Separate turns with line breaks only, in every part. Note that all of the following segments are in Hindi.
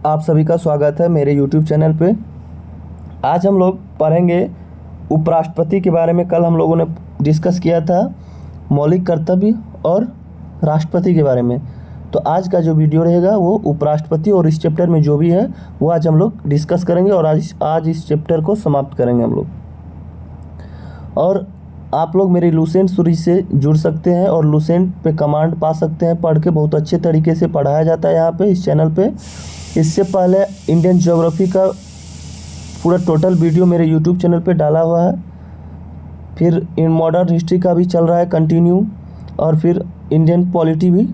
आप सभी का स्वागत है मेरे YouTube चैनल पे। आज हम लोग पढ़ेंगे उपराष्ट्रपति के बारे में। कल हम लोगों ने डिस्कस किया था मौलिक कर्तव्य और राष्ट्रपति के बारे में। तो आज का जो वीडियो रहेगा वो उपराष्ट्रपति और इस चैप्टर में जो भी है वो आज हम लोग डिस्कस करेंगे और आज इस चैप्टर को समाप्त करेंगे हम लोग। और आप लोग मेरे लुसेंट सीरीज से जुड़ सकते हैं और लुसेंट पे कमांड पा सकते हैं। पढ़ के बहुत अच्छे तरीके से पढ़ाया जाता है यहाँ पे इस चैनल पे। इससे पहले इंडियन ज्योग्राफी का पूरा टोटल वीडियो मेरे यूट्यूब चैनल पे डाला हुआ है। फिर इन मॉडर्न हिस्ट्री का भी चल रहा है कंटिन्यू, और फिर इंडियन पॉलिटी भी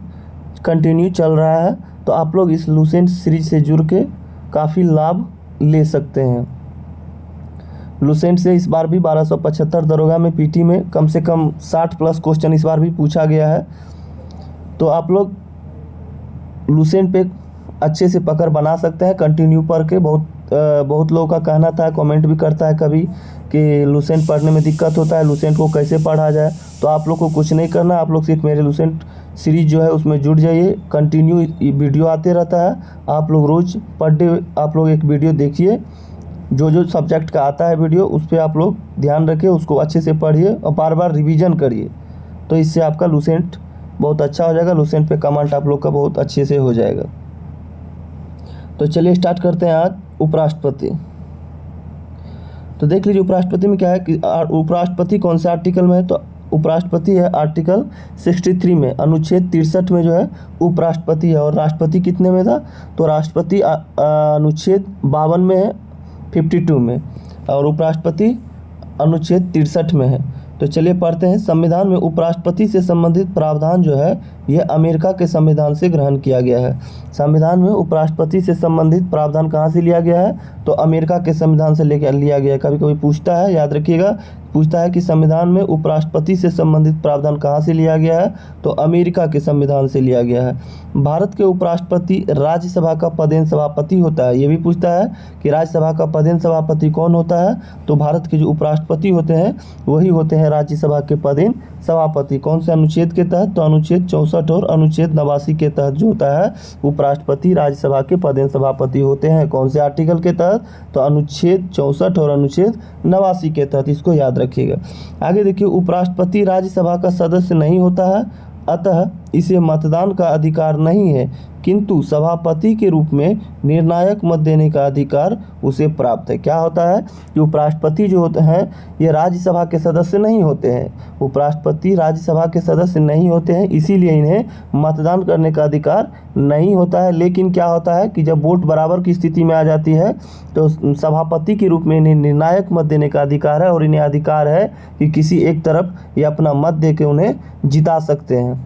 कंटिन्यू चल रहा है। तो आप लोग इस लुसेंट सीरीज से जुड़ के काफ़ी लाभ ले सकते हैं। लुसेंट से इस बार भी 1275 दरोगा में पीटी में कम से कम 60 प्लस क्वेश्चन इस बार भी पूछा गया है। तो आप लोग लुसेंट पे अच्छे से पकड़ बना सकते हैं कंटिन्यू पढ़ के। बहुत लोगों का कहना था, कमेंट भी करता है कभी कि लुसेंट पढ़ने में दिक्कत होता है, लुसेंट को कैसे पढ़ा जाए। तो आप लोग को कुछ नहीं करना, आप लोग सिर्फ मेरे लुसेंट सीरीज जो है उसमें जुड़ जाइए। कंटिन्यू वीडियो आते रहता है, आप लोग रोज़ पर डे आप लोग एक वीडियो देखिए। जो सब्जेक्ट का आता है वीडियो उस पर आप लोग ध्यान रखिए, उसको अच्छे से पढ़िए और बार बार रिवीजन करिए। तो इससे आपका लुसेंट बहुत अच्छा हो जाएगा। लुसेंट पे कमेंट आप लोग का बहुत अच्छे से हो जाएगा। तो चलिए स्टार्ट करते हैं आज उपराष्ट्रपति। तो देख लीजिए उपराष्ट्रपति में क्या है कि उपराष्ट्रपति कौन से आर्टिकल में है। तो उपराष्ट्रपति है आर्टिकल 63 में, अनुच्छेद 63 में जो है उपराष्ट्रपति है। और राष्ट्रपति कितने में था, तो राष्ट्रपति अनुच्छेद 52 में है, 52 में, और उपराष्ट्रपति अनुच्छेद 63 में है। तो चलिए पढ़ते हैं। संविधान में उपराष्ट्रपति से संबंधित प्रावधान जो है यह अमेरिका के संविधान से ग्रहण किया गया है। संविधान में उपराष्ट्रपति से संबंधित प्रावधान कहाँ से लिया गया है, तो अमेरिका के संविधान से लेकर लिया गया है। कभी कभी पूछता है, याद रखिएगा, पूछता है कि संविधान में उपराष्ट्रपति से संबंधित प्रावधान कहाँ से लिया गया है, तो अमेरिका के संविधान से लिया गया है। भारत के उपराष्ट्रपति राज्यसभा का पदेन सभापति होता है। ये भी पूछता है कि राज्यसभा का पदेन सभापति कौन होता है, तो भारत के जो उपराष्ट्रपति होते हैं वही होते हैं राज्यसभा के पदेन सभापति। कौन से अनुच्छेद के तहत, तो अनुच्छेद 64 और अनुच्छेद 89 के तहत जो होता है उपराष्ट्रपति राज्यसभा के पदेन सभापति होते हैं। कौन से आर्टिकल के तहत, तो अनुच्छेद 64 और अनुच्छेद 89 के तहत। इसको याद रखिएगा। आगे देखिए, उपराष्ट्रपति राज्यसभा का सदस्य नहीं होता है, अतः इसे मतदान का अधिकार नहीं है, किंतु सभापति के रूप में निर्णायक मत देने का अधिकार उसे प्राप्त है। क्या होता है कि उपराष्ट्रपति जो होते हैं ये राज्यसभा के सदस्य नहीं होते हैं। उपराष्ट्रपति राज्यसभा के सदस्य नहीं होते हैं, इसीलिए इन्हें मतदान करने का अधिकार नहीं होता है। लेकिन क्या होता है कि जब वोट बराबर की स्थिति में आ जाती है तो सभापति के रूप में इन्हें निर्णायक मत देने का अधिकार है, और इन्हें अधिकार है कि किसी एक तरफ ये अपना मत दे के उन्हें जिता सकते हैं।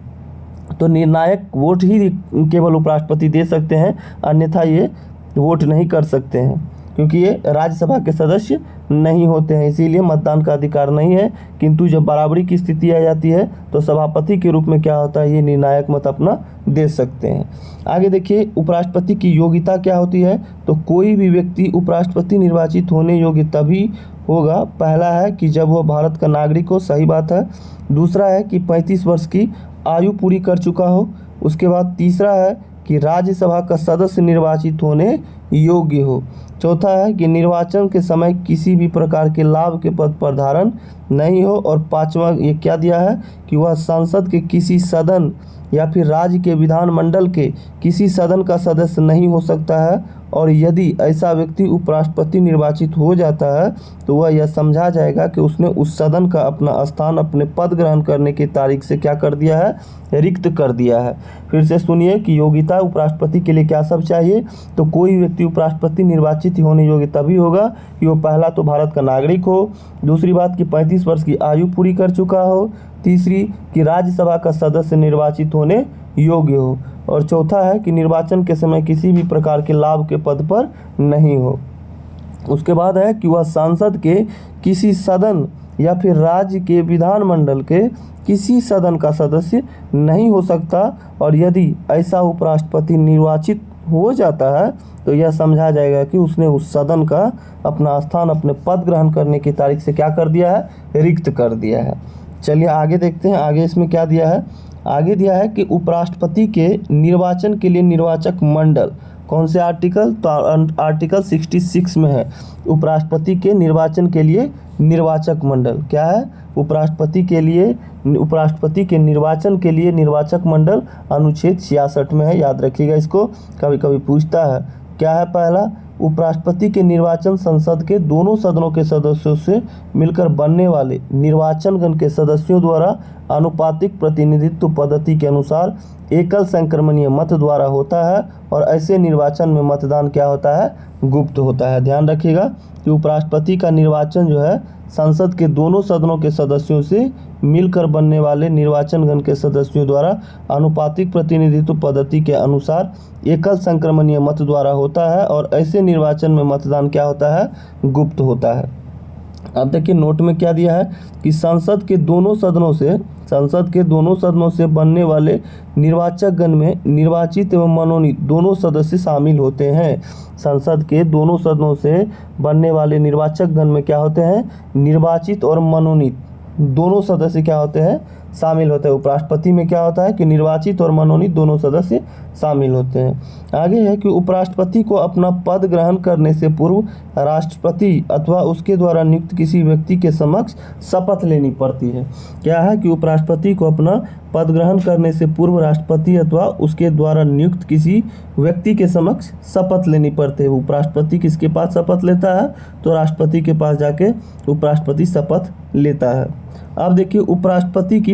तो निर्णायक वोट ही केवल उपराष्ट्रपति दे सकते हैं, अन्यथा ये वोट नहीं कर सकते हैं, क्योंकि ये राज्यसभा के सदस्य नहीं होते हैं, इसीलिए मतदान का अधिकार नहीं है। किंतु जब बराबरी की स्थिति आ जाती है तो सभापति के रूप में क्या होता है, ये निर्णायक मत अपना दे सकते हैं। आगे देखिए, उपराष्ट्रपति की योग्यता क्या होती है, तो कोई भी व्यक्ति उपराष्ट्रपति निर्वाचित होने योग्य तभी होगा। पहला है कि जब वह भारत का नागरिक हो, सही बात है। दूसरा है कि 35 वर्ष की आयु पूरी कर चुका हो। उसके बाद तीसरा है कि राज्यसभा का सदस्य निर्वाचित होने योग्य हो। चौथा है कि निर्वाचन के समय किसी भी प्रकार के लाभ के पद पर धारण नहीं हो। और पांचवा ये क्या दिया है कि वह संसद के किसी सदन या फिर राज्य के विधानमंडल के किसी सदन का सदस्य नहीं हो सकता है। और यदि ऐसा व्यक्ति उपराष्ट्रपति निर्वाचित हो जाता है तो वह यह समझा जाएगा कि उसने उस सदन का अपना स्थान अपने पद ग्रहण करने की तारीख से क्या कर दिया है, रिक्त कर दिया है। फिर से सुनिए कि योग्यता उपराष्ट्रपति के लिए क्या सब चाहिए, तो कोई व्यक्ति उपराष्ट्रपति निर्वाचित होने योग्य तभी होगा कि वो पहला तो भारत का नागरिक हो, दूसरी बात कि 35 वर्ष की आयु पूरी कर चुका हो, तीसरी कि राज्यसभा का सदस्य निर्वाचित होने योग्य हो, और चौथा है कि निर्वाचन के समय किसी भी प्रकार के लाभ के पद पर नहीं हो। उसके बाद है कि वह सांसद के किसी सदन या फिर राज्य के विधानमंडल के किसी सदन का सदस्य नहीं हो सकता। और यदि ऐसा उपराष्ट्रपति निर्वाचित हो जाता है तो यह समझा जाएगा कि उसने उस सदन का अपना स्थान अपने पद ग्रहण करने की तारीख से क्या कर दिया है, रिक्त कर दिया है। चलिए आगे देखते हैं, आगे इसमें क्या दिया है। आगे दिया है कि उपराष्ट्रपति के निर्वाचन के लिए निर्वाचक मंडल कौन से आर्टिकल? तो आर्टिकल 66 में है, उपराष्ट्रपति के निर्वाचन के लिए निर्वाचक मंडल। क्या है? उपराष्ट्रपति के निर्वाचन के लिए निर्वाचक मंडल अनुच्छेद 66 में है। याद रखिएगा इसको, कभी कभी पूछता है। क्या है? पहला, उपराष्ट्रपति के निर्वाचन संसद के दोनों सदनों के सदस्यों से मिलकर बनने वाले निर्वाचनगण के सदस्यों द्वारा आनुपातिक प्रतिनिधित्व पद्धति के अनुसार एकल संक्रमणीय मत द्वारा होता है, और ऐसे निर्वाचन में मतदान क्या होता है? गुप्त होता है। ध्यान रखिएगा कि उपराष्ट्रपति का निर्वाचन जो है संसद के दोनों सदनों के सदस्यों से मिलकर बनने वाले निर्वाचनगण के सदस्यों द्वारा आनुपातिक प्रतिनिधित्व पद्धति के अनुसार एकल संक्रमणीय मत द्वारा होता है, और ऐसे निर्वाचन में मतदान क्या होता है? गुप्त होता है। अब देखिए नोट में क्या दिया है कि संसद के दोनों सदनों से बनने वाले निर्वाचकगण में निर्वाचित एवं मनोनीत दोनों सदस्य शामिल होते हैं। संसद के दोनों सदनों से बनने वाले निर्वाचकगण में क्या होते हैं? निर्वाचित और मनोनीत दोनों सदस्य क्या होते हैं? शामिल होते हैं। उपराष्ट्रपति में क्या होता है कि निर्वाचित और मनोनीत दोनों सदस्य शामिल होते हैं। आगे है कि उपराष्ट्रपति को अपना पद ग्रहण करने से पूर्व राष्ट्रपति अथवा उसके द्वारा नियुक्त किसी व्यक्ति के समक्ष शपथ लेनी पड़ती है। क्या है कि उपराष्ट्रपति को अपना पद ग्रहण करने से पूर्व राष्ट्रपति अथवा उसके द्वारा नियुक्त किसी व्यक्ति के समक्ष शपथ लेनी पड़ती है। उपराष्ट्रपति किसके पास शपथ लेता है? तो राष्ट्रपति के पास जाके उपराष्ट्रपति शपथ लेता है। अब देखिए उपराष्ट्रपति की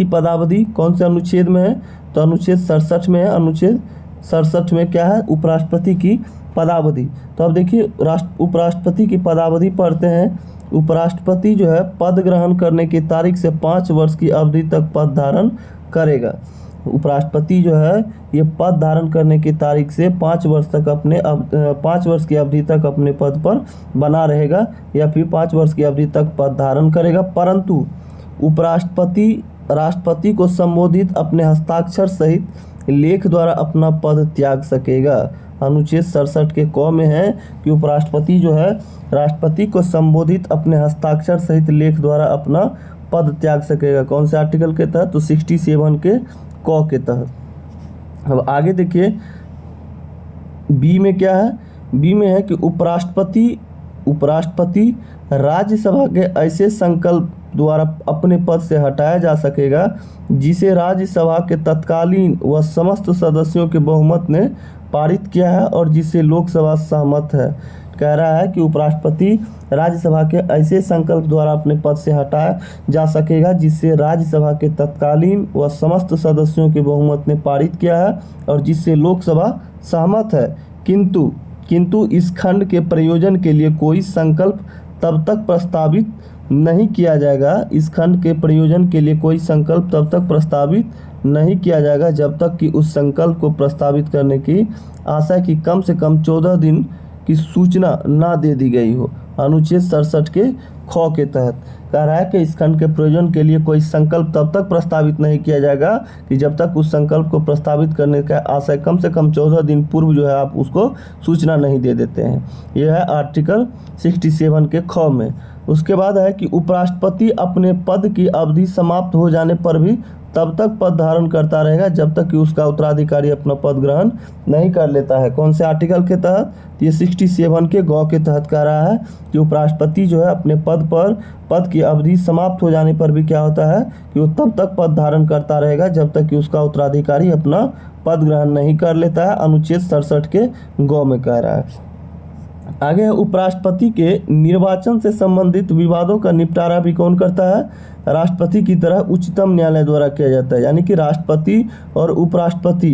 पदावधि कौन से अनुच्छेद में है? तो अनुच्छेद 67 में है। अनुच्छेद 67 में क्या है? उपराष्ट्रपति की पदावधि। तो अब देखिए उपराष्ट्रपति की पदावधि पढ़ते हैं। उपराष्ट्रपति जो है पद ग्रहण करने की तारीख से 5 वर्ष की अवधि तक पद धारण करेगा। उपराष्ट्रपति जो है ये पद धारण करने की तारीख से 5 वर्ष की अवधि तक अपने पद पर बना रहेगा, या फिर 5 वर्ष की अवधि तक पद धारण करेगा। परंतु उपराष्ट्रपति राष्ट्रपति को संबोधित अपने हस्ताक्षर सहित लेख द्वारा अपना पद त्याग सकेगा। अनुच्छेद 67 के क में है कि उपराष्ट्रपति जो है राष्ट्रपति को संबोधित अपने हस्ताक्षर सहित लेख द्वारा अपना पद त्याग सकेगा। कौन से आर्टिकल के तहत? तो 67 के क के तहत। अब आगे देखिए बी में क्या है? बी में है कि उपराष्ट्रपति राज्यसभा के ऐसे संकल्प द्वारा अपने पद से हटाया जा सकेगा जिसे राज्यसभा के तत्कालीन व समस्त सदस्यों के बहुमत ने पारित किया है और जिससे लोकसभा सहमत है। कह रहा है कि उपराष्ट्रपति राज्यसभा के ऐसे संकल्प द्वारा अपने पद से हटाया जा सकेगा जिससे राज्यसभा के तत्कालीन व समस्त सदस्यों के बहुमत ने पारित किया है और जिससे लोकसभा सहमत है, किंतु इस खंड के प्रयोजन के लिए कोई संकल्प तब तक प्रस्तावित नहीं किया जाएगा। इस खंड के प्रयोजन के लिए कोई संकल्प तब तक प्रस्तावित नहीं किया जाएगा जब तक कि उस संकल्प को प्रस्तावित करने की आशा की कम से कम 14 दिन की सूचना ना दे दी गई हो। अनुच्छेद 67 के ख के तहत कह रहा है कि इस खंड के प्रयोजन के लिए कोई संकल्प तब तक प्रस्तावित नहीं किया जाएगा कि जब तक उस संकल्प को प्रस्तावित करने का आशय कम से कम 14 दिन पूर्व जो है आप उसको सूचना नहीं दे देते हैं। यह है आर्टिकल 67 के ख में। उसके बाद है कि उपराष्ट्रपति अपने पद की अवधि समाप्त हो जाने पर भी तब तक पद धारण करता रहेगा जब तक कि उसका उत्तराधिकारी अपना पद ग्रहण नहीं कर लेता है। कौन से आर्टिकल के तहत? ये 67 के ग के तहत कह रहा है कि उपराष्ट्रपति जो है अपने पद की अवधि समाप्त हो जाने पर भी क्या होता है कि वो तब तक पद धारण करता रहेगा जब तक कि उसका उत्तराधिकारी अपना पद ग्रहण नहीं कर लेता है। अनुच्छेद 67 के ग में कह रहा है। आगे है उपराष्ट्रपति के निर्वाचन से संबंधित विवादों का निपटारा भी कौन करता है? राष्ट्रपति की तरह उच्चतम न्यायालय द्वारा किया जाता है। यानी कि राष्ट्रपति और उपराष्ट्रपति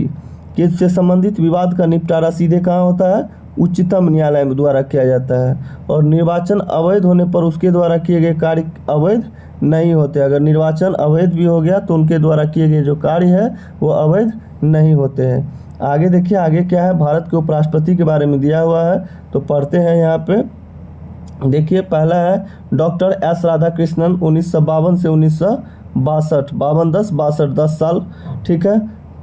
के से संबंधित विवाद का निपटारा सीधे कहाँ होता है? उच्चतम न्यायालय द्वारा किया जाता है। और निर्वाचन अवैध होने पर उसके द्वारा किए गए कार्य अवैध नहीं होते। अगर निर्वाचन अवैध भी हो गया तो उनके द्वारा किए गए जो कार्य है वो अवैध नहीं होते हैं। आगे देखिए आगे क्या है? भारत के उपराष्ट्रपति के बारे में दिया हुआ है, तो पढ़ते हैं यहाँ पे। देखिए पहला है डॉक्टर एस राधाकृष्णन 1952 से 1962, 52-10 10 साल। ठीक है,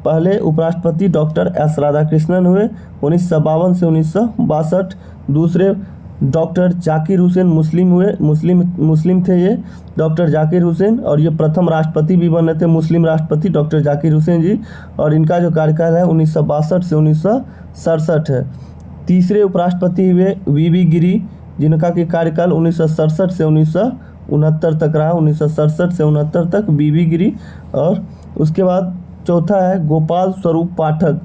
पहले उपराष्ट्रपति डॉक्टर एस राधाकृष्णन हुए 1952 से 1962। दूसरे डॉक्टर जाकिर हुसैन मुस्लिम थे ये डॉक्टर जाकिर हुसैन, और ये प्रथम राष्ट्रपति भी बने थे मुस्लिम राष्ट्रपति डॉक्टर जाकिर हुसैन जी। और इनका जो कार्यकाल है 1962 से 1967 है। तीसरे उपराष्ट्रपति हुए वीवी गिरी, जिनका कि कार्यकाल 1967 से 1969 तक रहा, 1967 से 1969 तक वीवी गिरी। और उसके बाद चौथा है गोपाल स्वरूप पाठक,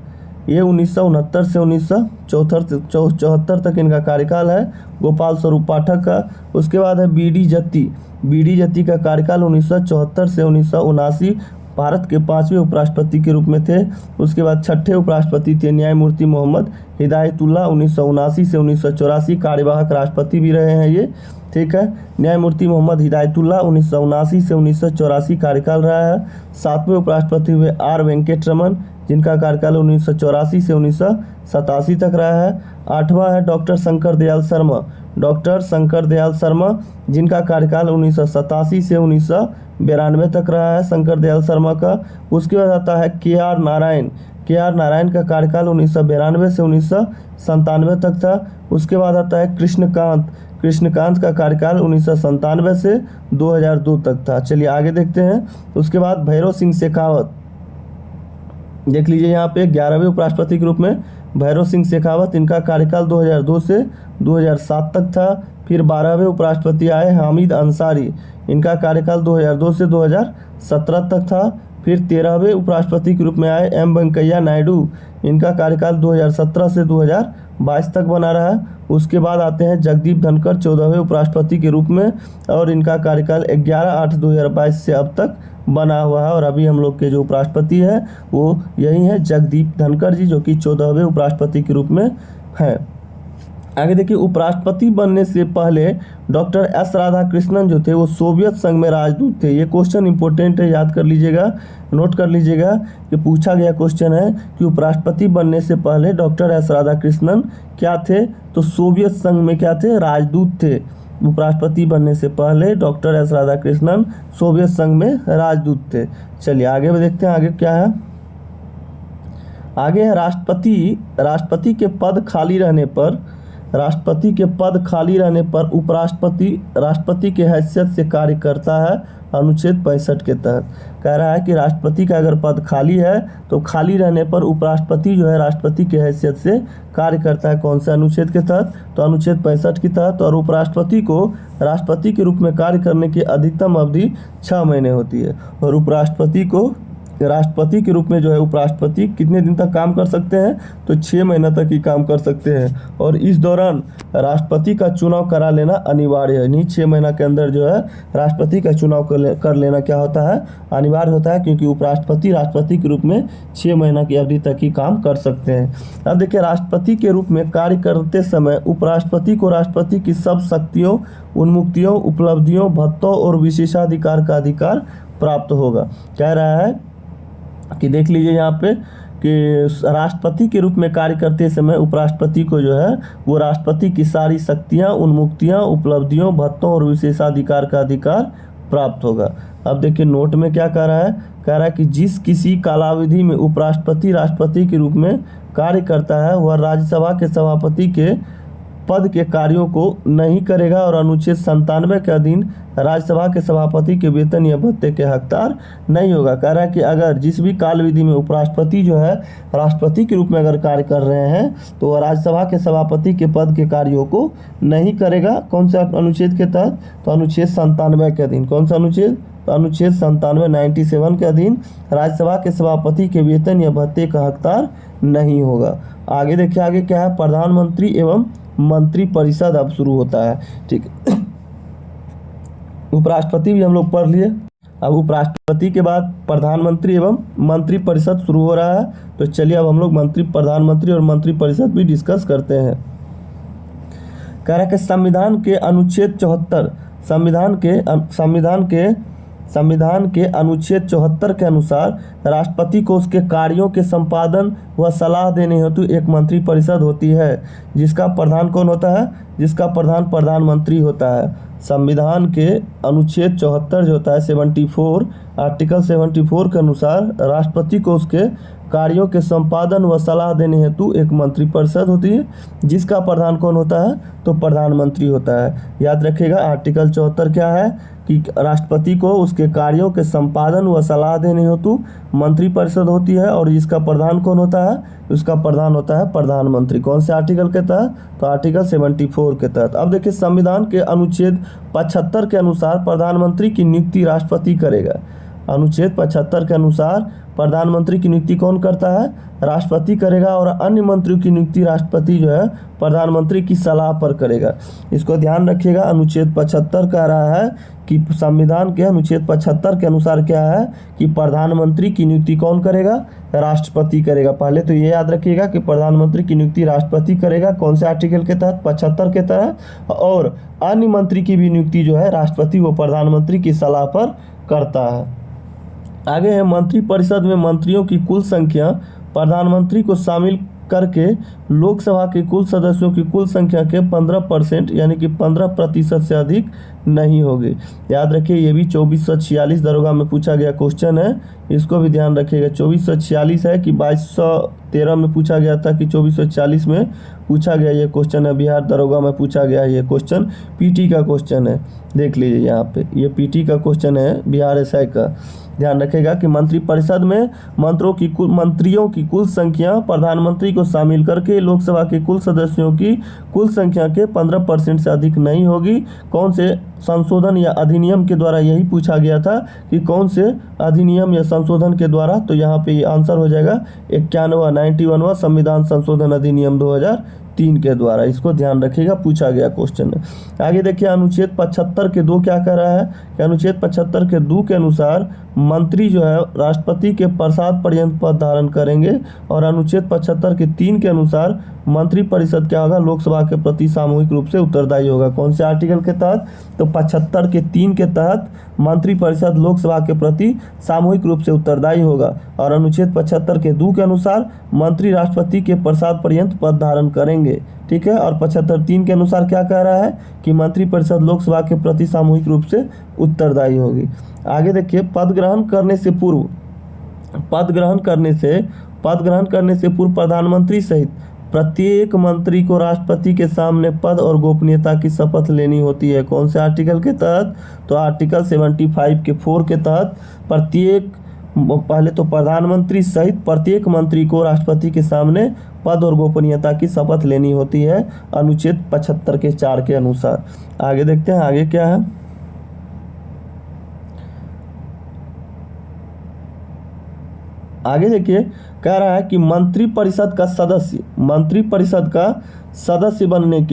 ये 1969 से 1974 तक इनका कार्यकाल है, गोपाल स्वरूप पाठक का। उसके बाद है बी डी जत्ती का कार्यकाल 1974 से 1979, भारत के 5वें उपराष्ट्रपति के रूप में थे। उसके बाद छठे उपराष्ट्रपति थे न्यायमूर्ति मोहम्मद हिदायतुल्लाह, 1979 से 1984 कार्यवाहक राष्ट्रपति भी रहे हैं ये, ठीक है। न्यायमूर्ति मोहम्मद हिदायतुल्लाह 1979 से 1984 कार्यकाल रहा है। सातवें उपराष्ट्रपति हुए आर वेंकटरमन, जिनका कार्यकाल 1984 से 1987 तक रहा है। आठवां है डॉक्टर शंकर दयाल शर्मा, जिनका कार्यकाल 1987 से 1992 तक रहा है, शंकर दयाल शर्मा का। उसके बाद आता है के आर नारायण का कार्यकाल 1992 से 1997 तक था। उसके बाद आता है कृष्णकांत का कार्यकाल 1997 से 2002 तक था। चलिए आगे देखते हैं। उसके बाद भैरव सिंह शेखावत, देख लीजिए यहाँ पे 11वें उपराष्ट्रपति के रूप में भैरव सिंह शेखावत, इनका कार्यकाल 2002 से 2007 तक था। फिर 12वें उपराष्ट्रपति आए हामिद अंसारी, इनका कार्यकाल 2002 से 2017 तक था। फिर 13वें उपराष्ट्रपति के रूप में आए एम वेंकैया नायडू, इनका कार्यकाल 2017 से 2022 तक बना रहा। उसके बाद आते हैं जगदीप धनखड़ 14वें उपराष्ट्रपति के रूप में, और इनका कार्यकाल 11/8/2022 से अब तक बना हुआ है। और अभी हम लोग के जो उपराष्ट्रपति है वो यही है जगदीप धनखड़ जी, जो कि 14वें उपराष्ट्रपति के रूप में हैं। आगे देखिए, उपराष्ट्रपति बनने से पहले डॉक्टर एस राधाकृष्णन जो थे वो सोवियत संघ में राजदूत थे। ये क्वेश्चन इंपॉर्टेंट है, याद कर लीजिएगा, नोट कर लीजिएगा कि पूछा गया क्वेश्चन है कि उपराष्ट्रपति बनने से पहले डॉक्टर एस राधाकृष्णन क्या थे, तो सोवियत संघ में क्या थे, राजदूत थे। उपराष्ट्रपति बनने से पहले डॉक्टर एस राधाकृष्णन सोवियत संघ में राजदूत थे। चलिए आगे देखते हैं, आगे क्या है। आगे है राष्ट्रपति के पद खाली रहने पर उपराष्ट्रपति राष्ट्रपति के हैसियत से कार्य करता है, अनुच्छेद 65 के तहत। कह रहा है कि राष्ट्रपति का अगर पद खाली है तो खाली रहने पर उपराष्ट्रपति जो है राष्ट्रपति के हैसियत से कार्य करता है। कौन से अनुच्छेद के तहत, तो अनुच्छेद 65 के तहत। और उपराष्ट्रपति को राष्ट्रपति के रूप में कार्य करने की अधिकतम अवधि 6 महीने होती है। और उपराष्ट्रपति को राष्ट्रपति के रूप में जो है उपराष्ट्रपति कितने दिन तक काम कर सकते हैं, तो 6 महीना तक ही काम कर सकते हैं। और इस दौरान राष्ट्रपति का चुनाव करा लेना अनिवार्य है। नहीं, 6 महीना के अंदर जो है राष्ट्रपति का चुनाव कर लेना क्या होता है, अनिवार्य होता है, क्योंकि उपराष्ट्रपति राष्ट्रपति के रूप में 6 महीना की अवधि तक ही काम कर सकते हैं। अब देखिए, राष्ट्रपति के रूप में कार्य करते समय उपराष्ट्रपति को राष्ट्रपति की सब शक्तियों, उन्मुक्तियों, उपलब्धियों, भत्तों और विशेषाधिकार का अधिकार प्राप्त होगा। कह रहा है कि देख लीजिए यहाँ पे कि राष्ट्रपति के रूप में कार्य करते समय उपराष्ट्रपति को जो है वो राष्ट्रपति की सारी शक्तियाँ, उन्मुक्तियाँ, उपलब्धियों, भत्तों और विशेषाधिकार का अधिकार प्राप्त होगा। अब देखिए नोट में क्या कह रहा है कि जिस किसी कालावधि में उपराष्ट्रपति राष्ट्रपति के रूप में कार्य करता है वह राज्यसभा के सभापति के पद के कार्यों को नहीं करेगा और अनुच्छेद 97 के अधीन राज्यसभा के सभापति के वेतन या भत्ते के हकदार नहीं होगा। कह रहा है कि अगर जिस भी काल विधि में उपराष्ट्रपति जो है राष्ट्रपति के रूप में अगर कार्य कर रहे हैं तो वह राज्यसभा के सभापति के पद के कार्यों को नहीं करेगा। कौन सा अनुच्छेद के तहत, तो अनुच्छेद 97 के अधीन। कौन सा अनुच्छेद, तो अनुच्छेद 97 के अधीन राज्यसभा के सभापति के वेतन या भत्ते का हकदार नहीं होगा। आगे देखिए, आगे क्या है, प्रधानमंत्री एवं मंत्री परिषद अब शुरू होता है। ठीक है, उपराष्ट्रपति भी हम लोग पढ़ लिए। अब उपराष्ट्रपति के बाद प्रधानमंत्री एवं मंत्री परिषद शुरू हो रहा है। तो चलिए अब हम लोग प्रधानमंत्री और मंत्री परिषद भी डिस्कस करते हैं। कह रहा है कि संविधान के अनुच्छेद 74 संविधान के अनुच्छेद 74 के अनुसार राष्ट्रपति को उसके कार्यों के संपादन व सलाह देने हेतु एक मंत्री परिषद होती है, जिसका प्रधान कौन होता है, जिसका प्रधान प्रधानमंत्री होता है। संविधान के अनुच्छेद 74 जो होता है 74, आर्टिकल 74 के अनुसार राष्ट्रपति को उसके कार्यों के संपादन व सलाह देने हेतु एक मंत्रिपरिषद होती है, जिसका प्रधान कौन होता है, तो प्रधानमंत्री होता है। याद रखिएगा आर्टिकल 74 क्या है कि राष्ट्रपति को उसके कार्यों के संपादन व सलाह देने हेतु मंत्रिपरिषद होती है, और इसका प्रधान कौन होता है, उसका प्रधान होता है प्रधानमंत्री। कौन से आर्टिकल के तहत, तो आर्टिकल 74 के तहत। अब देखिए संविधान के अनुच्छेद 75 के अनुसार प्रधानमंत्री की नियुक्ति राष्ट्रपति करेगा। अनुच्छेद 75 के अनुसार प्रधानमंत्री की नियुक्ति कौन करता है, राष्ट्रपति करेगा, और अन्य मंत्रियों की नियुक्ति राष्ट्रपति जो है प्रधानमंत्री की सलाह पर करेगा। इसको ध्यान रखिएगा। अनुच्छेद 75 कह रहा है कि संविधान के अनुच्छेद 75 के अनुसार क्या है कि प्रधानमंत्री की नियुक्ति कौन करेगा, राष्ट्रपति करेगा। पहले तो ये याद रखिएगा कि प्रधानमंत्री की नियुक्ति राष्ट्रपति करेगा। कौन से आर्टिकल के तहत, 75 के तहत, और अन्य मंत्री की भी नियुक्ति जो है राष्ट्रपति व प्रधानमंत्री की सलाह पर करता है। आगे है मंत्रिपरिषद में मंत्रियों की कुल संख्या प्रधानमंत्री को शामिल करके लोकसभा के कुल सदस्यों की कुल संख्या के 15% यानी कि 15% से अधिक नहीं होगी। याद रखिए ये भी 2446 दरोगा में पूछा गया क्वेश्चन है, इसको भी ध्यान रखिएगा। 2446 है कि 2213 में पूछा गया था कि 2440 में पूछा गया ये क्वेश्चन है, बिहार दरोगा में पूछा गया ये क्वेश्चन, पीटी का क्वेश्चन है। देख लीजिए यहाँ पे ये पीटी का क्वेश्चन है बिहार एसआई का। ध्यान रखेगा कि मंत्रिपरिषद में मंत्रियों की कुल संख्या प्रधानमंत्री को शामिल करके लोकसभा के कुल सदस्यों की कुल संख्या के 15% से अधिक नहीं होगी। कौन से संशोधन या अधिनियम के द्वारा, यही पूछा गया था कि कौन से अधिनियम या संशोधन के द्वारा, तो यहाँ पे ये आंसर हो जाएगा 91वां संविधान संशोधन अधिनियम 2003 के द्वारा। इसको ध्यान रखिएगा, पूछा गया क्वेश्चन है। आगे देखिए अनुच्छेद 75 के 2 क्या कह रहा है कि अनुच्छेद 75 के 2 के अनुसार मंत्री जो है राष्ट्रपति के प्रसाद पर्यंत पद धारण करेंगे, और अनुच्छेद 75 के 3 के अनुसार मंत्रिपरिषद क्या होगा, लोकसभा के प्रति सामूहिक रूप से उत्तरदायी होगा। कौन से आर्टिकल के तहत, तो 75 के 3 के तहत मंत्रिपरिषद लोकसभा के प्रति सामूहिक रूप से उत्तरदायी होगा, और अनुच्छेद 75 के 2 के अनुसार मंत्री राष्ट्रपति के प्रसाद पर्यंत पद धारण करेंगे। ठीक है, और 75(3) के अनुसार क्या कह रहा है कि मंत्रिपरिषद लोकसभा के प्रति सामूहिक रूप से उत्तरदायी होगी। आगे देखिए पद ग्रहण करने से पूर्व प्रधानमंत्री सहित प्रत्येक मंत्री को राष्ट्रपति के सामने पद और गोपनीयता की शपथ लेनी होती है। कौन से आर्टिकल के तहत, तो आर्टिकल 75 के 4 के तहत पहले तो प्रधानमंत्री सहित प्रत्येक मंत्री को राष्ट्रपति के सामने पद और गोपनीयता की शपथ लेनी होती है, अनुच्छेद 75 के 4 के अनुसार। आगे देखते हैं आगे क्या है। आगे देखिए कह रहा है कि मंत्रिपरिषद का सदस्य बनने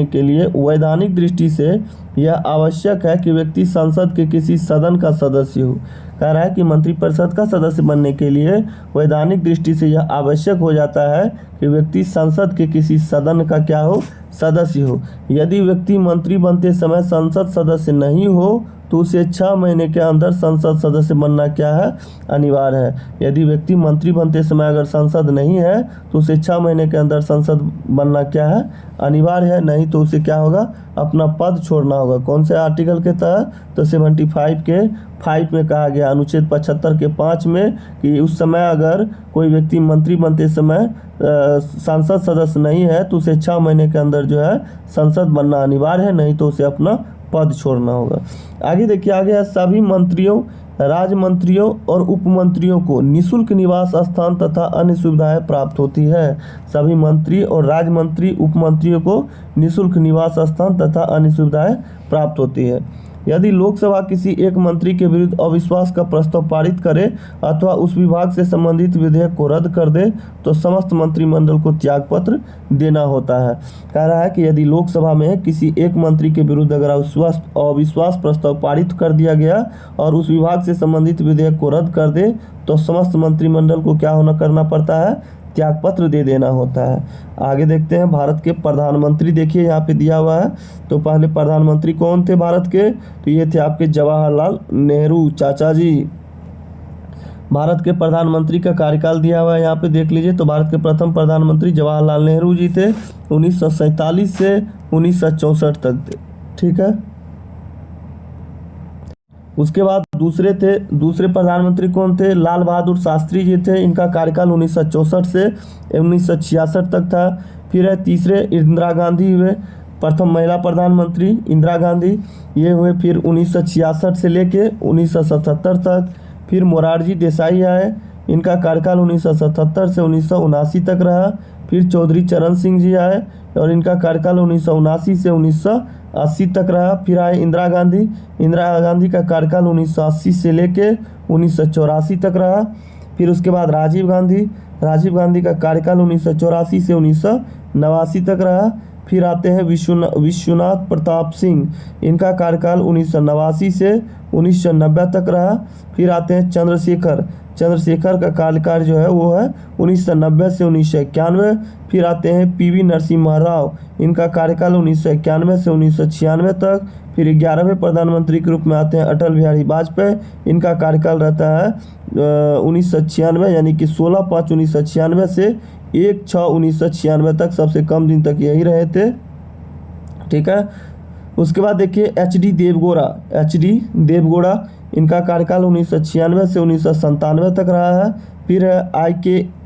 के लिए वैधानिक दृष्टि से यह आवश्यक है कि व्यक्ति संसद के किसी सदन का सदस्य हो। कह रहा है कि मंत्रिपरिषद का सदस्य बनने के लिए वैधानिक दृष्टि से यह आवश्यक हो जाता है कि व्यक्ति संसद के किसी सदन का क्या हो, सदस्य हो। यदि व्यक्ति मंत्री बनते समय संसद सदस्य नहीं हो तो उसे 6 महीने के अंदर संसद सदस्य बनना क्या है, अनिवार्य है। यदि व्यक्ति मंत्री बनते समय अगर संसद नहीं है तो उसे 6 महीने के अंदर संसद बनना क्या है, अनिवार्य है, नहीं तो उसे क्या होगा, अपना पद छोड़ना होगा। कौन से आर्टिकल के तहत, तो 75 के 5 में कहा गया, अनुच्छेद 75 के 5 में कि उस समय अगर कोई व्यक्ति मंत्री बनते समय संसद सदस्य नहीं है तो उसे 6 महीने के अंदर जो है संसद बनना अनिवार्य है, नहीं तो उसे अपना पद छोड़ना होगा। आगे देखिए आगे है सभी मंत्रियों, राज्य मंत्रियों और उपमंत्रियों को निःशुल्क निवास स्थान तथा अन्य सुविधाएं प्राप्त होती है। सभी मंत्री और राज्य मंत्री उपमंत्रियों को निःशुल्क निवास स्थान तथा अन्य सुविधाएं प्राप्त होती है। यदि लोकसभा किसी एक मंत्री के विरुद्ध अविश्वास का प्रस्ताव पारित करे अथवा उस विभाग से संबंधित विधेयक को रद्द कर दे तो समस्त मंत्रिमंडल को त्यागपत्र देना होता है। कह रहा है कि यदि लोकसभा में किसी एक मंत्री के विरुद्ध अगर अविश्वास प्रस्ताव पारित कर दिया गया और उस विभाग से संबंधित विधेयक को रद्द कर दे तो समस्त मंत्रिमंडल को क्या करना पड़ता है, त्यागपत्र दे देना होता है। आगे देखते हैं भारत के प्रधानमंत्री, देखिए यहाँ पे दिया हुआ है। तो पहले प्रधानमंत्री कौन थे भारत के, तो ये थे आपके जवाहरलाल नेहरू चाचा जी। भारत के प्रधानमंत्री का कार्यकाल दिया हुआ है यहाँ पे देख लीजिए। तो भारत के प्रथम प्रधानमंत्री जवाहरलाल नेहरू जी थे, 1947 से 1964 तक थे। ठीक है, उसके बाद दूसरे प्रधानमंत्री कौन थे? लाल बहादुर शास्त्री जी थे। इनका कार्यकाल 1964 से 1966 तक था। फिर है तीसरे इंदिरा गांधी हुए, प्रथम महिला प्रधानमंत्री इंदिरा गांधी, ये हुए फिर 1966 से लेके 1977 तक। फिर मोरारजी देसाई आए, इनका कार्यकाल 1977 से 1979 तक रहा। फिर चौधरी चरण सिंह जी आए और इनका कार्यकाल 1979 से 1980 तक रहा। फिर आए इंदिरा गांधी का कार्यकाल 1980 से लेके 1984 तक रहा। फिर उसके बाद राजीव गांधी का कार्यकाल 1984 से 1989 तक रहा। फिर आते हैं विश्वनाथ प्रताप सिंह, इनका कार्यकाल 1989 से 1990 तक रहा। फिर आते हैं चंद्रशेखर का कार्यकाल जो है वो है 1990 से 1991। फिर आते हैं पीवी नरसिम्हा राव, इनका कार्यकाल 1991 से 1996 तक। फिर 11वें प्रधानमंत्री के रूप में आते हैं अटल बिहारी वाजपेयी, इनका कार्यकाल रहता है 1996, यानी कि 16/5/1996 से 1/6/1996 तक, सबसे कम दिन तक यही रहे थे। ठीक है। उसके बाद देखिए एच डी देवगौड़ा, इनका कार्यकाल 1996 से 1997 तक रहा है। फिर है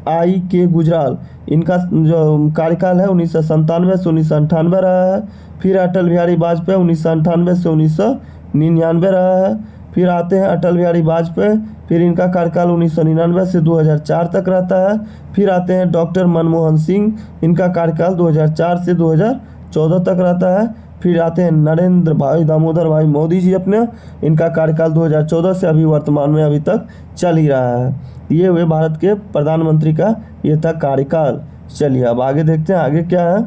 आई के गुजराल, इनका जो कार्यकाल है 1997 से 1998 रहा है। फिर अटल बिहारी वाजपेयी 1998 से 1999 रहा है। फिर आते हैं अटल बिहारी वाजपेयी, फिर इनका कार्यकाल 1999 से 2004 तक रहता है। फिर आते हैं डॉक्टर मनमोहन सिंह, इनका कार्यकाल 2004 से 2014 तक रहता है। फिर आते हैं नरेंद्र भाई दामोदर भाई मोदी जी अपने, इनका कार्यकाल 2014 से अभी वर्तमान में अभी तक चल ही रहा है। ये हुए भारत के प्रधानमंत्री का ये था कार्यकाल। चलिए अब आगे देखते हैं आगे क्या है।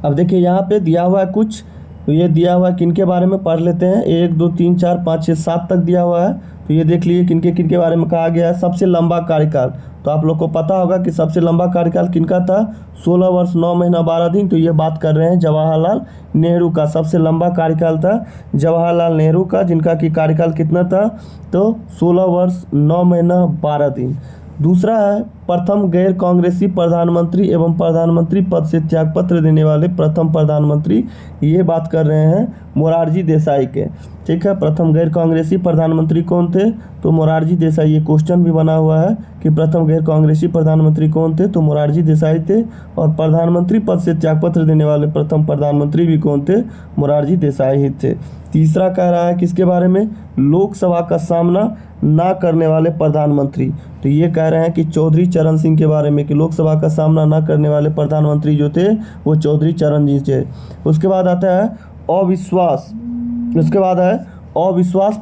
अब देखिए यहाँ पे दिया हुआ है कुछ, ये दिया हुआ है किनके बारे में पढ़ लेते हैं। 1 2 3 4 5 6 7 तक दिया हुआ है, तो ये देख लीजिए किनके बारे में कहा गया है। सबसे लंबा कार्यकाल, तो आप लोग को पता होगा कि सबसे लंबा कार्यकाल किनका था? 16 वर्ष 9 महीना 12 दिन। तो ये बात कर रहे हैं जवाहरलाल नेहरू का, सबसे लंबा कार्यकाल था जवाहरलाल नेहरू का, जिनका कि कार्यकाल कितना था? तो 16 वर्ष 9 महीना 12 दिन। दूसरा है प्रथम गैर कांग्रेसी प्रधानमंत्री एवं प्रधानमंत्री पद से त्यागपत्र देने वाले प्रथम प्रधानमंत्री, ये बात कर रहे हैं मोरारजी देसाई के। ठीक है, प्रथम गैर कांग्रेसी प्रधानमंत्री कौन थे? तो मोरारजी देसाई। ये क्वेश्चन भी बना हुआ है कि प्रथम गैर कांग्रेसी प्रधानमंत्री कौन थे? तो मोरारजी देसाई थे। और प्रधानमंत्री पद से त्यागपत्र देने वाले प्रथम प्रधानमंत्री भी कौन थे? मोरारजी देसाई ही थे। तीसरा कह रहा है किसके बारे में? लोकसभा का सामना ना करने वाले प्रधानमंत्री, तो ये कह रहे हैं कि चौधरी चरण सिंह के बारे में, कि लोकसभा का सामना ना करने वाले प्रधानमंत्री जो थे वो चौधरी चरण जी थे। उसके बाद आता है अविश्वास, उसके बाद है अविश्वास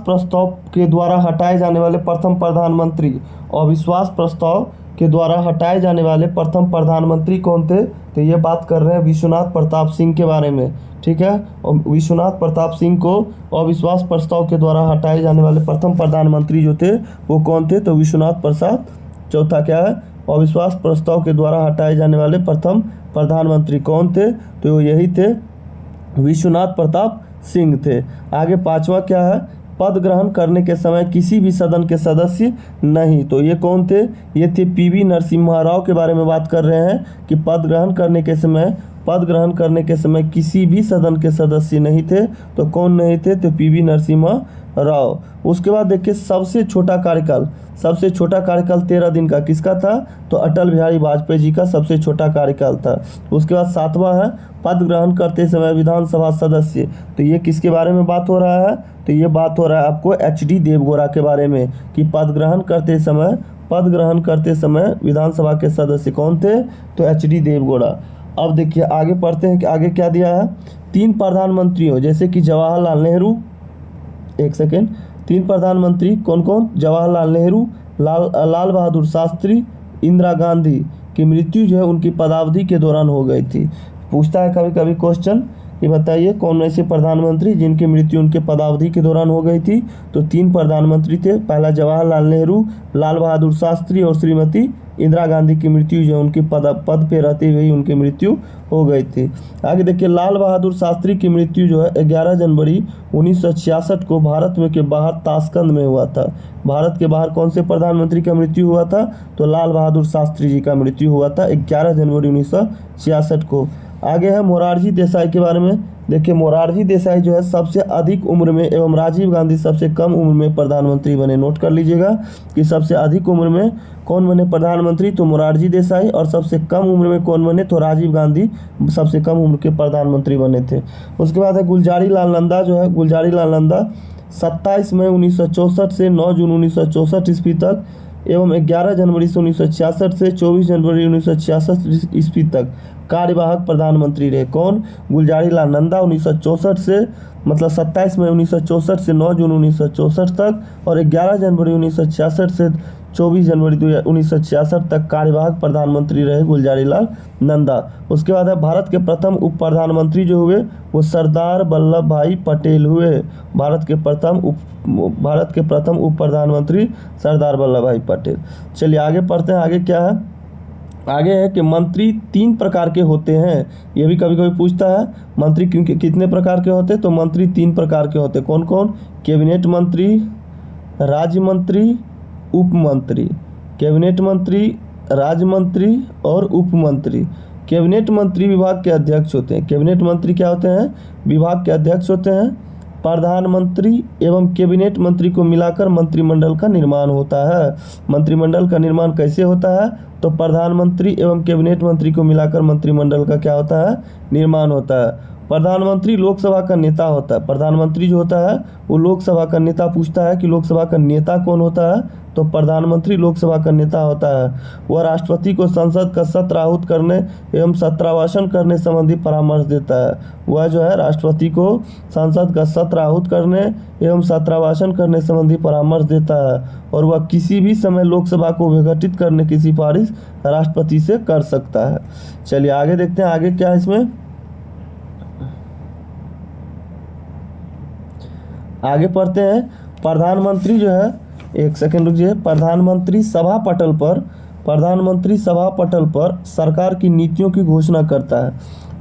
प्रस्ताव के द्वारा हटाए जाने वाले प्रथम प्रधानमंत्री। अविश्वास प्रस्ताव के द्वारा हटाए जाने वाले प्रथम प्रधानमंत्री कौन थे? तो ये बात कर रहे हैं विश्वनाथ प्रताप सिंह के बारे में। ठीक है, और विश्वनाथ प्रताप सिंह को अविश्वास प्रस्ताव के द्वारा हटाए जाने वाले प्रथम प्रधानमंत्री जो थे वो कौन थे? तो विश्वनाथ प्रसाद। चौथा क्या है? अविश्वास प्रस्ताव के द्वारा हटाए जाने वाले प्रथम प्रधानमंत्री कौन थे? तो यही थे, विश्वनाथ प्रताप सिंह थे। आगे पांचवा क्या है? पद ग्रहण करने के समय किसी भी सदन के सदस्य नहीं, तो ये कौन थे? ये थे पीवी नरसिम्हा राव के बारे में बात कर रहे हैं कि पद ग्रहण करने के समय किसी भी सदन के सदस्य नहीं थे। तो कौन नहीं थे? तो पीवी नरसिम्हा राव। उसके बाद देखिए सबसे छोटा कार्यकाल 13 दिन का किसका था? तो अटल बिहारी वाजपेयी जी का सबसे छोटा कार्यकाल था। उसके बाद 7वां है पद ग्रहण करते समय विधानसभा सदस्य, तो ये किसके बारे में बात हो रहा है? तो ये बात हो रहा है आपको एच डी देवगौड़ा के बारे में, कि पद ग्रहण करते समय विधानसभा के सदस्य कौन थे? तो एच डी देवगौड़ा। अब देखिए आगे पढ़ते हैं कि आगे क्या दिया है। 3 प्रधानमंत्रियों जैसे कि जवाहरलाल नेहरू, एक सेकेंड, 3 प्रधानमंत्री कौन कौन? जवाहरलाल नेहरू, लाल बहादुर शास्त्री, इंदिरा गांधी की मृत्यु जो है उनकी पदावधि के दौरान हो गई थी। पूछता है कभी कभी क्वेश्चन कि बताइए कौन ऐसे प्रधानमंत्री जिनकी मृत्यु उनके पदावधि के दौरान हो गई थी? तो 3 प्रधानमंत्री थे। पहला जवाहरलाल नेहरू, लाल बहादुर शास्त्री और श्रीमती इंदिरा गांधी की मृत्यु जो उनकी पद पे रहते हुए उनकी मृत्यु हो गई थी। आगे देखिए लाल बहादुर शास्त्री की मृत्यु जो है 11 जनवरी 1966 को भारत में के बाहर ताशकंद में हुआ था। भारत के बाहर कौन से प्रधानमंत्री का मृत्यु हुआ था? तो लाल बहादुर शास्त्री जी का मृत्यु हुआ था 11 जनवरी 1966 को। आगे है मोरारजी देसाई के बारे में। देखिए मोरारजी देसाई जो है सबसे अधिक उम्र में एवं राजीव गांधी सबसे कम उम्र में प्रधानमंत्री बने। नोट कर लीजिएगा कि सबसे अधिक उम्र में कौन बने प्रधानमंत्री, तो मोरारजी देसाई, और सबसे कम उम्र में कौन बने, तो राजीव गांधी सबसे कम उम्र के प्रधानमंत्री बने थे। उसके बाद है गुलजारी लाल नंदा जो है, गुलजारी लाल नंदा 27 मई 1964 से 9 जून 1964 ईस्वी तक एवं 11 जनवरी 1966 से 24 जनवरी 1966 ईस्वी तक कार्यवाहक प्रधानमंत्री रहे। कौन, गुलजारी लाल नंदा 1964 से मतलब 27 मई 1964 से 9 जून 1964 तक और 11 जनवरी 1966 से 24 जनवरी 1966 तक कार्यवाहक प्रधानमंत्री रहे गुलजारी लाल नंदा। उसके बाद है भारत के प्रथम उप प्रधानमंत्री जो हुए वो सरदार वल्लभ भाई पटेल हुए। भारत के प्रथम उप प्रधानमंत्री सरदार वल्लभ भाई पटेल। चलिए आगे पढ़ते हैं, आगे क्या है। आगे है कि मंत्री 3 प्रकार के होते हैं। ये भी कभी कभी पूछता है मंत्री कितने प्रकार के होते हैं, तो मंत्री 3 प्रकार के होते हैं। कौन कौन, कैबिनेट मंत्री, राज्य मंत्री, उप मंत्री। कैबिनेट मंत्री, राज्य मंत्री और उप मंत्री। कैबिनेट मंत्री विभाग के अध्यक्ष होते हैं। कैबिनेट मंत्री क्या होते हैं, विभाग के अध्यक्ष होते हैं। प्रधानमंत्री एवं कैबिनेट मंत्री को मिलाकर मंत्रिमंडल का निर्माण होता है। मंत्रिमंडल का निर्माण कैसे होता है, तो प्रधानमंत्री एवं कैबिनेट मंत्री को मिलाकर मंत्रिमंडल का क्या होता है, निर्माण होता है। प्रधानमंत्री लोकसभा का नेता होता है। प्रधानमंत्री जो होता है वो लोकसभा का नेता। पूछता है कि लोकसभा का नेता कौन होता है, तो प्रधानमंत्री लोकसभा का नेता होता है। वह राष्ट्रपति को संसद का सत्र आहूत करने एवं सत्रावसान करने संबंधी परामर्श देता है। वह जो है राष्ट्रपति को संसद का सत्र आहूत करने एवं सत्रावसान करने संबंधी परामर्श देता है और वह किसी भी समय लोकसभा को विघटित करने की सिफारिश राष्ट्रपति से कर सकता है। चलिए आगे देखते हैं, आगे क्या है इसमें। आगे पढ़ते हैं, प्रधानमंत्री जो है, एक सेकंड रुकिए। प्रधानमंत्री सभा पटल पर सरकार की नीतियों की घोषणा करता है।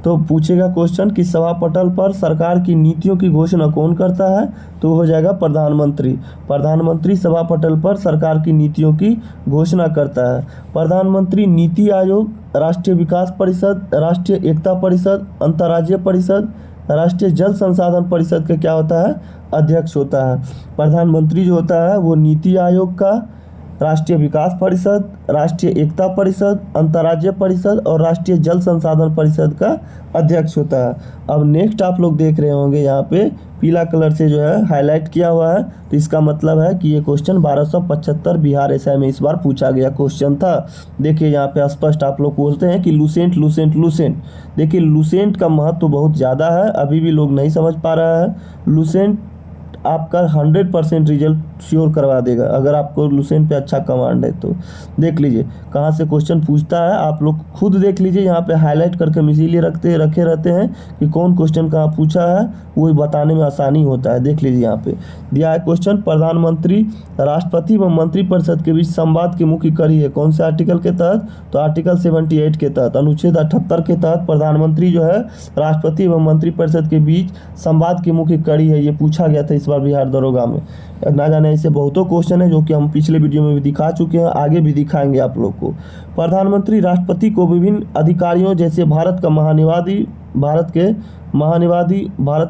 तो पूछेगा क्वेश्चन कि सभा पटल पर सरकार की नीतियों की घोषणा कौन करता है, तो हो जाएगा प्रधानमंत्री। प्रधानमंत्री सभा पटल पर सरकार की नीतियों की घोषणा करता है। प्रधानमंत्री नीति आयोग, राष्ट्रीय विकास परिषद, राष्ट्रीय एकता परिषद, अंतर्राज्यीय परिषद, राष्ट्रीय जल संसाधन परिषद का क्या होता है, अध्यक्ष होता है। प्रधानमंत्री जो होता है वो नीति आयोग का, राष्ट्रीय विकास परिषद, राष्ट्रीय एकता परिषद, अंतर्राज्यीय परिषद और राष्ट्रीय जल संसाधन परिषद का अध्यक्ष होता है। अब नेक्स्ट आप लोग देख रहे होंगे यहाँ पे पीला कलर से जो है हाईलाइट किया हुआ है, तो इसका मतलब है कि ये क्वेश्चन 1275 बिहार एसआई में इस बार पूछा गया क्वेश्चन था। देखिए यहाँ पे स्पष्ट आप लोग बोलते हैं कि लूसेंट लूसेंट लूसेंट। देखिए लूसेंट का महत्व तो बहुत ज़्यादा है, अभी भी लोग नहीं समझ पा रहा है। लूसेंट आपका 100% रिजल्ट श्योर करवा देगा अगर आपको लूसेंट पे अच्छा कमांड है तो। देख लीजिए कहाँ से क्वेश्चन पूछता है, आप लोग खुद देख लीजिए। यहाँ पे हाईलाइट करके हम इसीलिए रखे रहते हैं कि कौन क्वेश्चन कहाँ पूछा है, वो बताने में आसानी होता है। देख लीजिए यहाँ पे दिया है क्वेश्चन, प्रधानमंत्री राष्ट्रपति व मंत्रिपरिषद के बीच संवाद की मुख्य कड़ी है। कौन से आर्टिकल के तहत, तो आर्टिकल 78 के तहत, अनुच्छेद 78 के तहत प्रधानमंत्री जो है राष्ट्रपति व मंत्रिपरिषद के बीच संवाद की मुख्य कड़ी है। ये पूछा गया था इस बार बिहार दरोगा में। ना जाने ऐसे बहुतों क्वेश्चन है जो कि हम पिछले वीडियो में भी दिखा चुके हैं, आगे भी दिखाएंगे आप लोग को। प्रधानमंत्री राष्ट्रपति को विभिन्न अधिकारियों जैसे भारत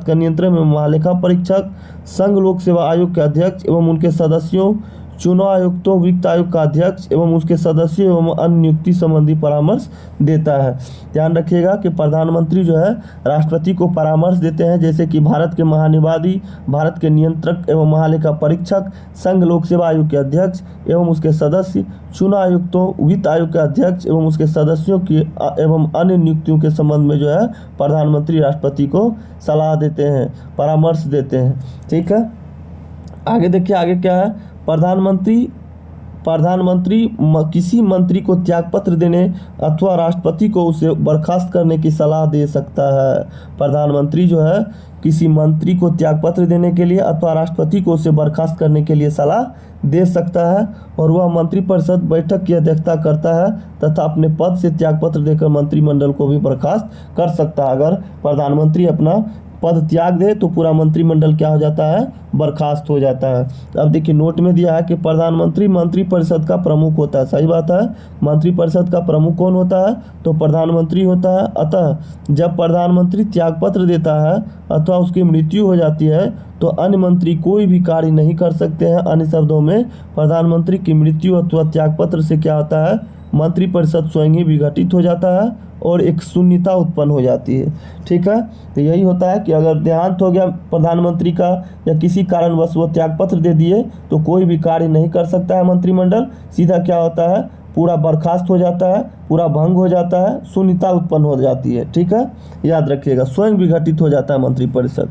का नियंत्रण एवं महालेखा परीक्षक, संघ लोक सेवा आयोग के अध्यक्ष एवं उनके सदस्यों, चुनाव आयुक्तों, वित्त आयोग का अध्यक्ष एवं उसके सदस्यों एवं अन्य नियुक्ति संबंधी परामर्श देता है। ध्यान रखिएगा कि प्रधानमंत्री जो है राष्ट्रपति को परामर्श देते हैं, जैसे कि भारत के महानिवादी, भारत के नियंत्रक एवं महालेखा परीक्षक, संघ लोक सेवा आयोग के अध्यक्ष एवं उसके सदस्य, चुनाव आयुक्तों, वित्त आयोग के अध्यक्ष एवं उसके सदस्यों की एवं अन्य नियुक्तियों के संबंध में जो है प्रधानमंत्री राष्ट्रपति को सलाह देते हैं, परामर्श देते हैं। ठीक है, आगे देखिए आगे क्या है। प्रधानमंत्री किसी मंत्री को त्यागपत्र देने अथवा राष्ट्रपति को उसे बर्खास्त करने की सलाह दे सकता है। प्रधानमंत्री जो है किसी मंत्री को त्यागपत्र देने के लिए अथवा राष्ट्रपति को उसे बर्खास्त करने के लिए सलाह दे सकता है और वह मंत्रिपरिषद बैठक की अध्यक्षता करता है तथा अपने पद से त्यागपत्र देकर मंत्रिमंडल को भी बर्खास्त कर सकता है। अगर प्रधानमंत्री अपना पद त्याग दे तो पूरा मंत्रिमंडल क्या हो जाता है, बर्खास्त हो जाता है। अब देखिए नोट में दिया है कि प्रधानमंत्री मंत्रिपरिषद का प्रमुख होता है। सही बात है, मंत्रिपरिषद का प्रमुख कौन होता है, तो प्रधानमंत्री होता है। अतः जब प्रधानमंत्री त्यागपत्र देता है अथवा उसकी मृत्यु हो जाती है तो अन्य मंत्री कोई भी कार्य नहीं कर सकते हैं। अन्य शब्दों में प्रधानमंत्री की मृत्यु अथवा त्यागपत्र से क्या होता है, मंत्रिपरिषद स्वयं ही विघटित हो जाता है और एक शून्यता उत्पन्न हो जाती है। ठीक है, तो यही होता है कि अगर देहांत हो गया प्रधानमंत्री का या किसी कारणवश वो त्यागपत्र दे दिए तो कोई भी कार्य नहीं कर सकता है मंत्रिमंडल, सीधा क्या होता है, पूरा बर्खास्त हो जाता है, पूरा भंग हो जाता है, शून्यता उत्पन्न हो जाती है। ठीक है, याद रखिएगा, स्वयं विघटित हो जाता है मंत्रिपरिषद।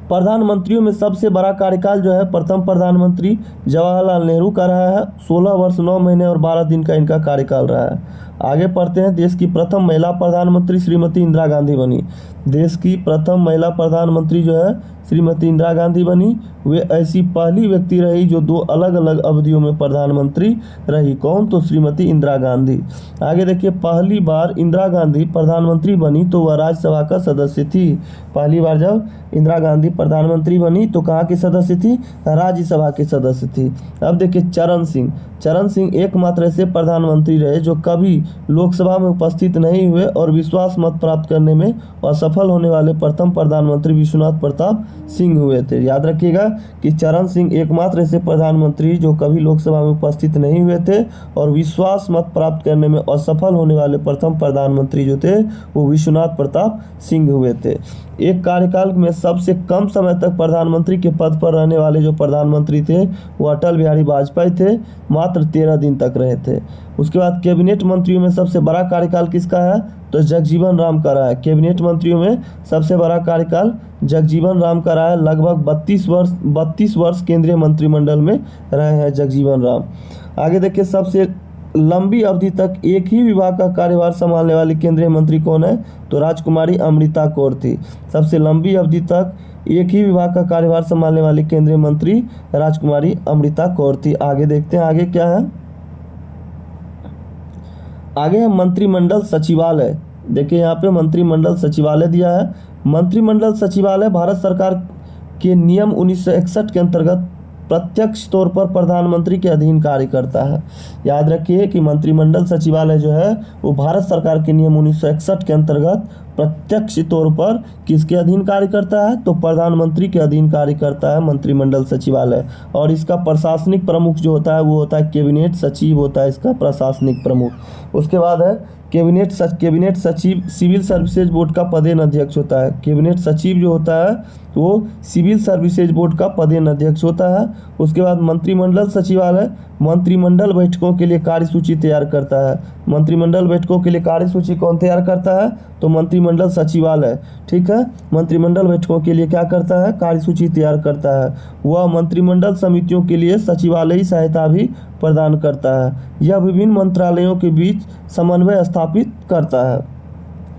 प्रधानमंत्रियों में सबसे बड़ा कार्यकाल जो है प्रथम प्रधानमंत्री जवाहरलाल नेहरू का रहा है। 16 वर्ष 9 महीने और 12 दिन का इनका कार्यकाल रहा है। आगे पढ़ते हैं, देश की प्रथम महिला प्रधानमंत्री श्रीमती इंदिरा गांधी बनी। देश की प्रथम महिला प्रधानमंत्री जो है श्रीमती इंदिरा गांधी बनी। वे ऐसी पहली व्यक्ति रही जो 2 अलग अलग अवधियों में प्रधानमंत्री रही। कौन, तो श्रीमती इंदिरा गांधी। आगे देखिए, पहली बार इंदिरा गांधी प्रधानमंत्री बनी तो वह राज्यसभा का सदस्य थी। पहली बार जब इंदिरा गांधी प्रधानमंत्री बनी तो कहाँ की सदस्य थी, राज्यसभा के सदस्य थी। अब देखिए चरण सिंह, चरण सिंह एकमात्र ऐसे प्रधानमंत्री रहे जो कभी लोकसभा में उपस्थित नहीं हुए और विश्वास मत प्राप्त करने में असफल होने वाले प्रथम प्रधानमंत्री विश्वनाथ प्रताप सिंह हुए थे। याद रखिएगा कि चरण सिंह एकमात्र ऐसे प्रधानमंत्री जो कभी लोकसभा में उपस्थित नहीं हुए थे और विश्वास मत प्राप्त करने में असफल होने वाले प्रथम प्रधानमंत्री जो थे वो विश्वनाथ प्रताप सिंह हुए थे। एक कार्यकाल में सबसे कम समय तक प्रधानमंत्री के पद पर रहने वाले जो प्रधानमंत्री थे वो अटल बिहारी वाजपेयी थे, मात्र 13 दिन तक रहे थे। उसके बाद कैबिनेट मंत्रियों में सबसे बड़ा कार्यकाल किसका है, तो जगजीवन राम का रहा है। कैबिनेट मंत्रियों में सबसे बड़ा कार्यकाल जगजीवन राम का रहा है। लगभग 32 वर्ष केंद्रीय मंत्रिमंडल में रहे हैं जगजीवन राम। आगे देखिए, सबसे लंबी अवधि तक एक ही विभाग का कार्यभार संभालने वाली केंद्रीय मंत्री कौन है, तो राजकुमारी अमृता कौर थी। सबसे लंबी अवधि तक एक ही विभाग का कार्यभार संभालने वाली केंद्रीय मंत्री राजकुमारी अमृता कौर थी। आगे देखते हैं, आगे क्या है, आगे है मंत्रिमंडल सचिवालय। देखिए यहाँ पे मंत्रिमंडल सचिवालय दिया है। मंत्रिमंडल सचिवालय भारत सरकार के नियम 1961 के अंतर्गत प्रत्यक्ष तौर पर प्रधानमंत्री के अधीन कार्य करता है। याद रखिए कि मंत्रिमंडल सचिवालय जो है वो भारत सरकार के नियम 1961 के अंतर्गत प्रत्यक्ष तौर पर किसके अधीन कार्य करता है, तो प्रधानमंत्री के अधीन कार्य करता है मंत्रिमंडल सचिवालय। और इसका प्रशासनिक प्रमुख जो होता है वो होता है कैबिनेट सचिव होता है इसका प्रशासनिक प्रमुख। उसके बाद है कैबिनेट सचिव सिविल सर्विसेज बोर्ड का पदेन अध्यक्ष होता है। कैबिनेट सचिव जो होता है वो सिविल सर्विसेज बोर्ड का पदेन अध्यक्ष होता है। उसके बाद मंत्रिमंडल सचिवालय मंत्रिमंडल बैठकों के लिए कार्यसूची तैयार करता है। मंत्रिमंडल बैठकों के लिए कार्यसूची कौन तैयार करता है, तो मंत्रिमंडल सचिवालय। ठीक है, मंत्रिमंडल बैठकों के लिए क्या करता है, कार्यसूची तैयार करता है। वह मंत्रिमंडल समितियों के लिए सचिवालयी सहायता भी प्रदान करता है। यह विभिन्न मंत्रालयों के बीच समन्वय स्थापित करता है।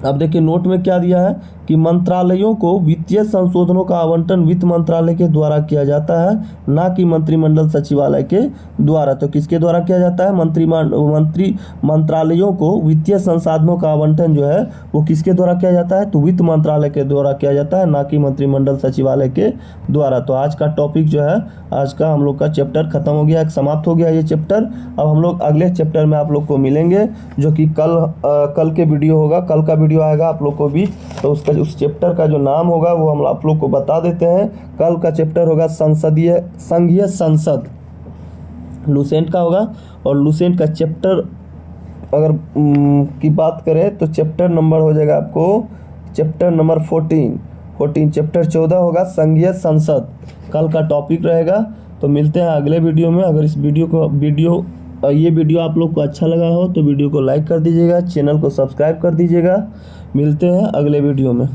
अब देखिए नोट में क्या दिया है कि मंत्रालयों को वित्तीय संशोधनों का आवंटन वित्त मंत्रालय के द्वारा किया जाता है, ना कि मंत्रिमंडल सचिवालय के द्वारा। तो किसके द्वारा किया जाता है, मंत्रालयों को वित्तीय संसाधनों का आवंटन जो है वो किसके द्वारा किया जाता है, तो वित्त मंत्रालय के द्वारा किया जाता है, ना कि मंत्रिमंडल सचिवालय के द्वारा। तो आज का टॉपिक जो है, आज का हम लोग का चैप्टर खत्म हो गया, समाप्त हो गया ये चैप्टर। अब हम लोग अगले चैप्टर में आप लोग को मिलेंगे, जो कि कल के वीडियो होगा, कल का वीडियो आएगा आप लोग को भी। तो उस चैप्टर का जो नाम होगा वो हम आप लोग को बता देते हैं। कल का चैप्टर होगा संघीय संसद, लुसेंट का होगा। और लुसेंट का चैप्टर अगर की बात करें तो चैप्टर नंबर हो जाएगा आपको चैप्टर नंबर 14 चैप्टर 14 होगा संघीय संसद। कल का टॉपिक रहेगा। तो मिलते हैं अगले वीडियो में। अगर इस ये वीडियो आप लोग को अच्छा लगा हो तो वीडियो को लाइक कर दीजिएगा, चैनल को सब्सक्राइब कर दीजिएगा। मिलते हैं अगले वीडियो में।